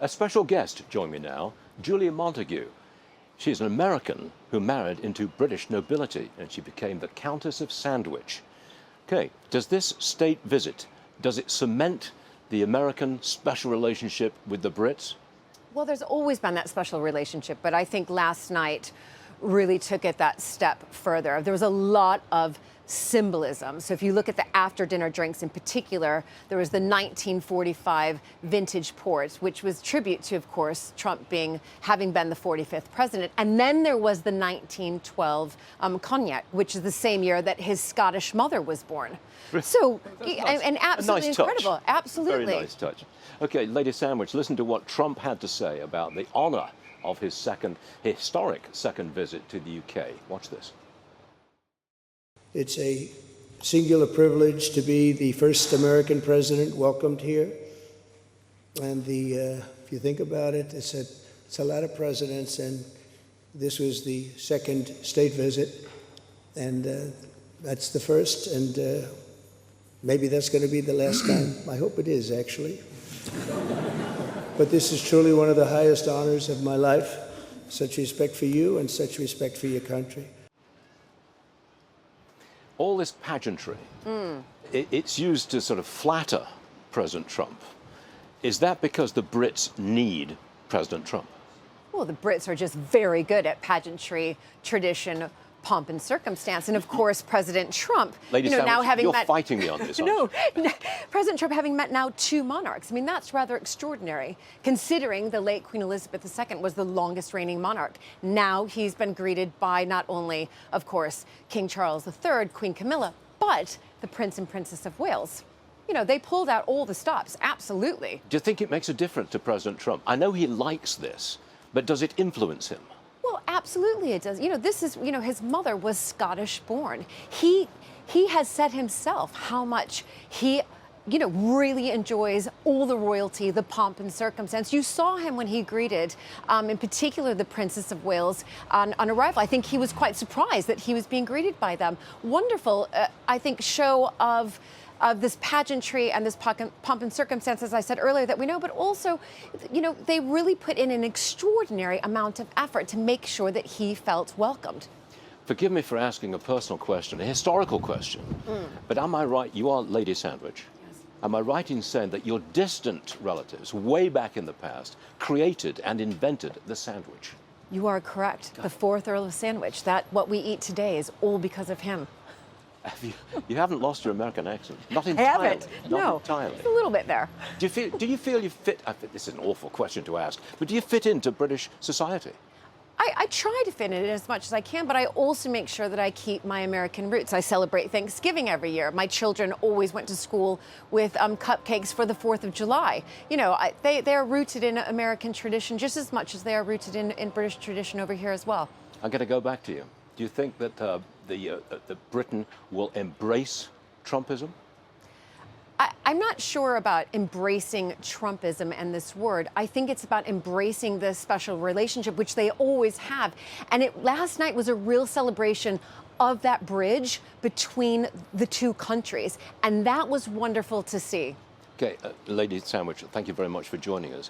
A special guest join me now, Julie Montagu. She's an American who married into British nobility, and she became the Countess of Sandwich. Okay, does this state visit, does it cement the American special relationship with the Brits? Well, there's always been that special relationship, but I think last night really took it that step further. There was a lot of symbolism. So if you look at the after-dinner drinks in particular, there was the 1945 vintage port, which was tribute to, of course, Trump having been the 45th president. And then there was the 1912 cognac, which is the same year that his Scottish mother was born. So, nice. and absolutely nice incredible. Touch. Absolutely. Very nice touch. Okay, Lady Sandwich, listen to what Trump had to say about the honor of his historic second visit to the UK. Watch this. It's a singular privilege to be the first American president welcomed here. And if you think about it, it's a lot of presidents, and this was the second state visit, and that's the first, and maybe that's going to be the last time. I hope it is, actually. But this is truly one of the highest honors of my life. Such respect for you and such respect for your country. All this pageantry, it's used to sort of flatter President Trump. Is that because the Brits need President Trump? Well, the Brits are just very good at pageantry, tradition, pomp and circumstance. And of course, President Trump, Lady Sandwich, now having you're met... fighting me on this, aren't you? No, President Trump having met now two monarchs. I mean, that's rather extraordinary, considering the late Queen Elizabeth II was the longest reigning monarch. Now he's been greeted by not only, of course, King Charles III, Queen Camilla, but the Prince and Princess of Wales. You know, they pulled out all the stops, absolutely. Do you think it makes a difference to President Trump? I know he likes this, but does it influence him? Well, absolutely it does. You know, this is, his mother was Scottish born. He has said himself how much he, really enjoys all the royalty, the pomp and circumstance. You saw him when he greeted, in particular, the Princess of Wales on arrival. I think he was quite surprised that he was being greeted by them. Wonderful, I think, show of this pageantry and this pomp and circumstance, as I said earlier, that we know, but also, they really put in an extraordinary amount of effort to make sure that he felt welcomed. Forgive me for asking a personal question, a historical question, but am I right, you are Lady Sandwich? Yes. Am I right in saying that your distant relatives, way back in the past, created and invented the sandwich? You are correct. The 4th Earl of Sandwich, what we eat today is all because of him. You haven't lost your American accent. Not entirely. I haven't. Not entirely. Just a little bit there. Do you feel you fit? This is an awful question to ask, but do you fit into British society? I try to fit in as much as I can, but I also make sure that I keep my American roots. I celebrate Thanksgiving every year. My children always went to school with cupcakes for the 4th of July. They are rooted in American tradition just as much as they are rooted in British tradition over here as well. I'm going to go back to you. Do you think that Britain will embrace Trumpism? I'm not sure about embracing Trumpism and this word. I think it's about embracing this special relationship, which they always have. And last night was a real celebration of that bridge between the two countries. And that was wonderful to see. Okay, Lady Sandwich, thank you very much for joining us.